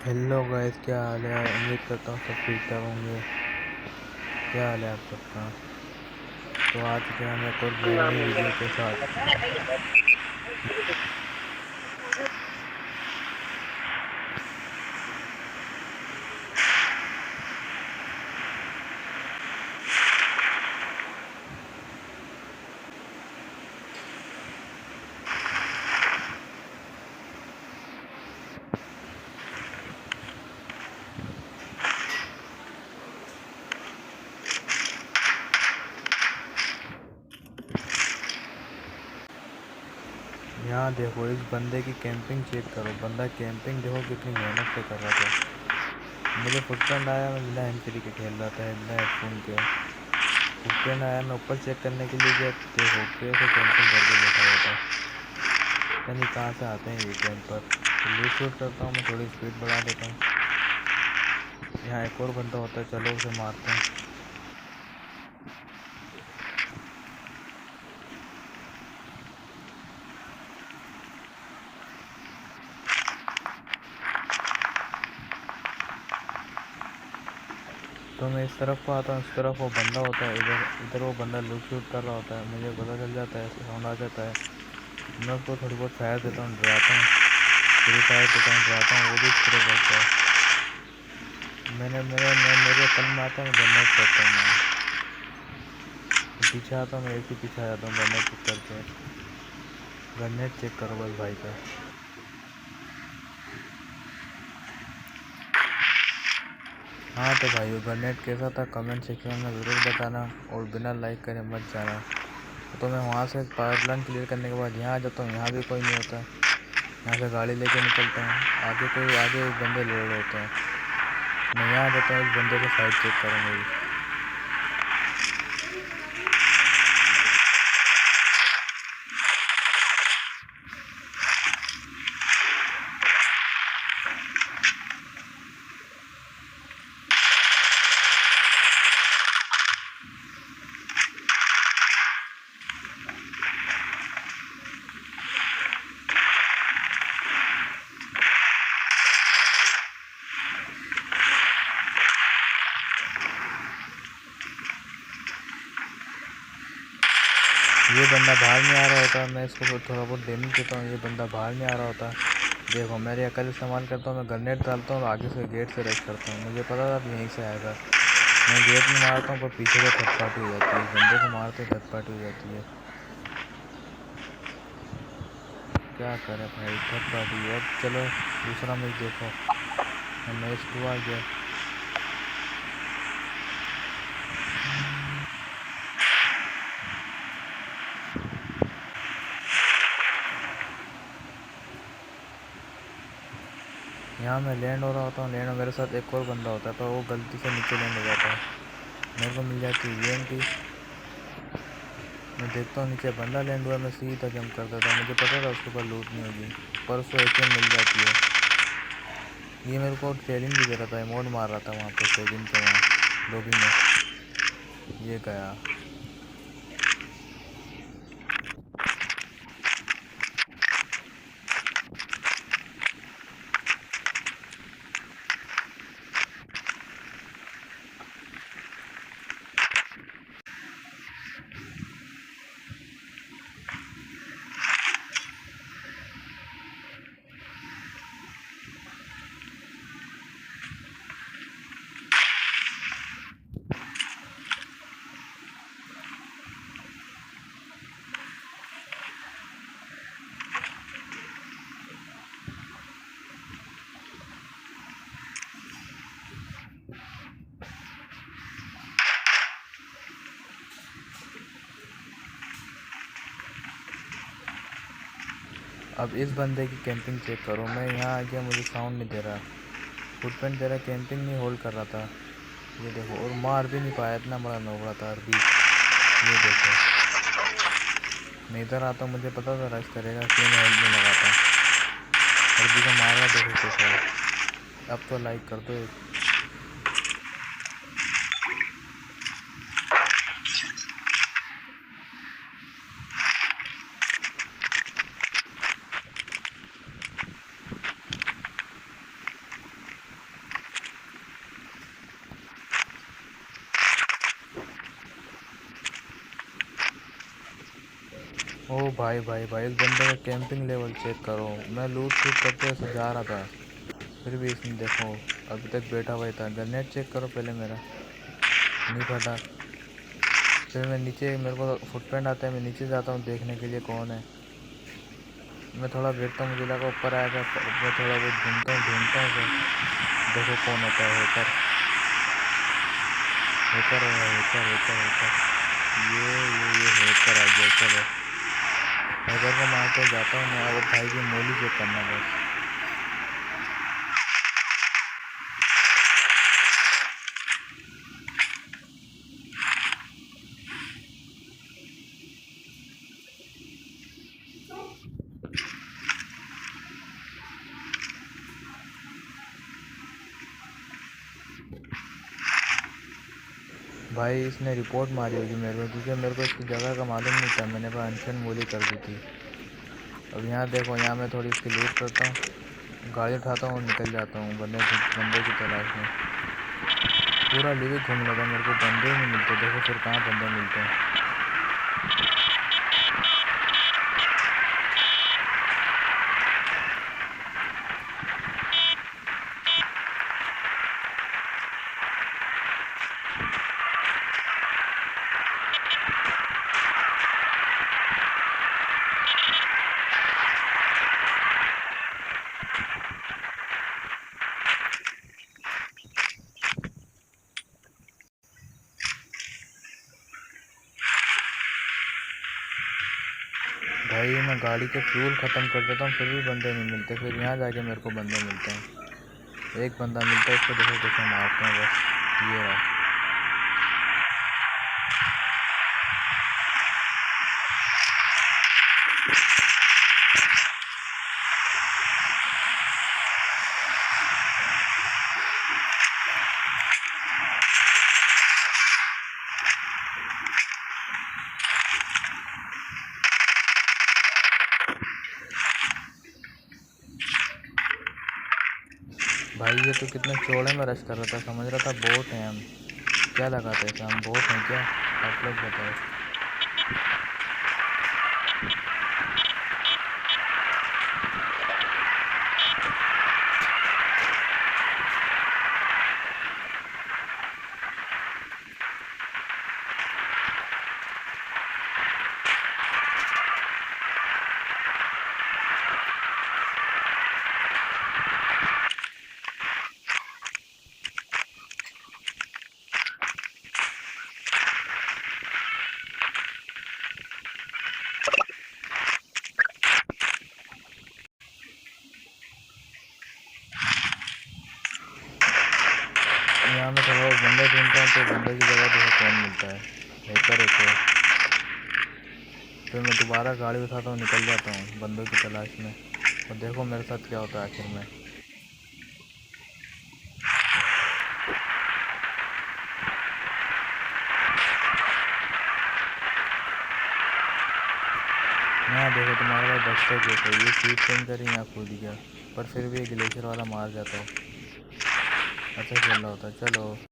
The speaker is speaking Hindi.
हेलो गाइस, क्या हाल है। उम्मीद करता हूँ सब ठीक ठाक होंगे। क्या हाल है आप सबका। तो आ चुके हैं हम एक और ब्रांड न्यू वीडियो के साथ। यहाँ देखो, इस बंदे की कैंपिंग चेक करो। बंदा कैंपिंग देखो कितनी मेहनत से कर रहा था। मुझे फुटप्रिंट आया, मैं बिना हैंड फ्री के खेल रहा था, बिना हेडफोन के। फुटप्रिंट आया, मैं ऊपर चेक करने के लिए गया। देखो कैसे कैंपिंग करके बैठा हुआ था। पता नहीं कहाँ से आते हैं ये कैंपर। तो लूट शूट करता हूँ, मैं थोड़ी स्पीड बढ़ा देता हूँ। यहाँ एक और बंदा होता है, चलो उसे मारते हैं। तो मैं इस तरफ को आता हूँ, इस तरफ वो बंदा होता है, इधर इधर वो बंदा लूट शूट कर रहा होता है। मुझे पता चल जाता है, साउंड आ जाता है। मैं उसको थोड़ी बहुत फायर देता हूँ, डराता हूँ। फ्री फायर देता हूँ, डराता हूँ, वो भी स्प्रे करता है। मेरे कल में आता है, मैं ग्रेनेड करता हूँ। मैं पीछे आता हूँ, मैं एक ही पीछे आ जाता हूँ ग्रेनेड पिक करके। ग्रेनेड चेक करो बस भाई का। हाँ तो भाई, ग्रेनेड कैसा था कमेंट सेक्शन में ज़रूर बताना, और बिना लाइक करे मत जाना। तो मैं वहाँ से पावर प्लांट क्लियर करने के बाद यहाँ आ जाता हूँ, यहाँ भी कोई नहीं होता। यहाँ से गाड़ी लेके निकलता हूँ। आगे एक बंदे लोड होते हैं। मैं यहाँ आ जाता हूँ, इस बंदे को साइड चेक करूँगा। ये बंदा बाहर नहीं आ रहा होता, मैं इसको थोड़ा बहुत डैमेज देता हूँ। ये बंदा बाहर नहीं आ रहा होता। देखो मेरी अकल इस्तेमाल करता हूँ, मैं ग्रेनेड डालता हूँ और आगे से गेट से रश करता हूँ। मुझे पता था अब यहीं से आएगा। मैं गेट में मारता हूँ, पर पीछे से थर्ड पार्टी हो जाती है। इस बंदे को मारते थर्ड पार्टी हो जाती है। क्या करे भाई, थर्ड पार्टी। अब चलो दूसरा मैच देखो। मैच 2 आ गया। यहाँ मैं लैंड हो रहा होता हूँ, लैंड में मेरे साथ एक और बंदा होता है, पर वो गलती से नीचे लैंड हो जाता है। मेरे को मिल जाती है यूएमपी। मैं देखता हूँ नीचे बंदा लैंड हुआ, मैं सीधा जंप कर देता हूँ। मुझे पता था उसके ऊपर लूट नहीं होगी, पर उसको एटीएम मिल जाती है। ये मेरे को चैलेंज भी दे रहा था, इमोट मार रहा था वहाँ पे केबिन के वहाँ लॉबी में। ये गया। अब इस बंदे की कैंपिंग चेक करो। मैं यहाँ आ गया, मुझे साउंड नहीं दे रहा, फुटप्रिंट दे रहा, कैंपिंग नहीं होल्ड कर रहा था। ये देखो, और मार भी नहीं पाया, इतना बड़ा नोबड़ा था अरबी। ये देखो, मैं इधर आता हूँ, मुझे पता था रश करेगा, इसलिए मैं हेल्प नहीं लगाता। अरबी को मारा, देखो कैसा है। अब तो लाइक कर दो एक। ओ भाई भाई भाई, इस बंदे का कैंपिंग लेवल चेक करो। मैं लूट शूट करते हुए जा रहा था, फिर भी इसने देखो अभी तक बैठा हुआ ही था। ग्रेनेड चेक करो पहले मेरा, नहीं फटा। फिर मैं नीचे, मेरे को फुटप्रिंट आता है, मैं नीचे जाता हूँ देखने के लिए कौन है। मैं थोड़ा बैठता हूँ, मुझे लगा ऊपर आएगा, मैं थोड़ा बहुत घूमता हूँ ढूंढता हूँ फिर देखो कौन होता है। हैकर, हैकर है, हैकर हैकर हैकर। ये हैकर आ गया। चलो हैकर को मार के जाता हूँ मैं। अब भाई की मोली चेक करना बस। भाई इसने रिपोर्ट मारी होगी मेरे को, क्योंकि मेरे को इसकी जगह का मालूम नहीं था, मैंने वहाँ अनशन मोली कर दी थी। अब यहाँ देखो, यहाँ मैं थोड़ी इसकी लूट करता हूँ, गाड़ी उठाता हूँ और निकल जाता हूँ बंदे की तलाश में। पूरा लिविक घूम लेता, मेरे को बंदे ही नहीं मिलते। देखो फिर कहाँ बंदे मिलते हैं। भाई मैं गाड़ी के फ्यूल ख़त्म कर देता हूँ, फिर भी बंदे नहीं मिलते। फिर यहाँ जाके मेरे को बंदे मिलते हैं। एक बंदा मिलता है, उसको देखो कैसे मारते हैं बस। ये रहा। भाई ये तो कितने चौड़े में रश कर रहा था, समझ रहा था बोट हैं हम। क्या लगाते हैं, हम बोट हैं क्या? आप लोग बताओ। यहाँ मैं थोड़ा बंदा ढूंढता हूँ, तो बंदे की जगह देखो कौन मिलता है। हैकर एक है। फिर मैं दोबारा गाड़ी उठाता हूँ, निकल जाता हूँ बंदों की तलाश में। और देखो मेरे साथ क्या होता है आखिर में। यहाँ देखो तुम्हारा बस्तर कैसे, ये सीट चेंज कर ही यहाँ कूद गया, पर फिर भी ग्लेशियर वाला मार जाता है। अच्छा चल रहा होता है। चलो।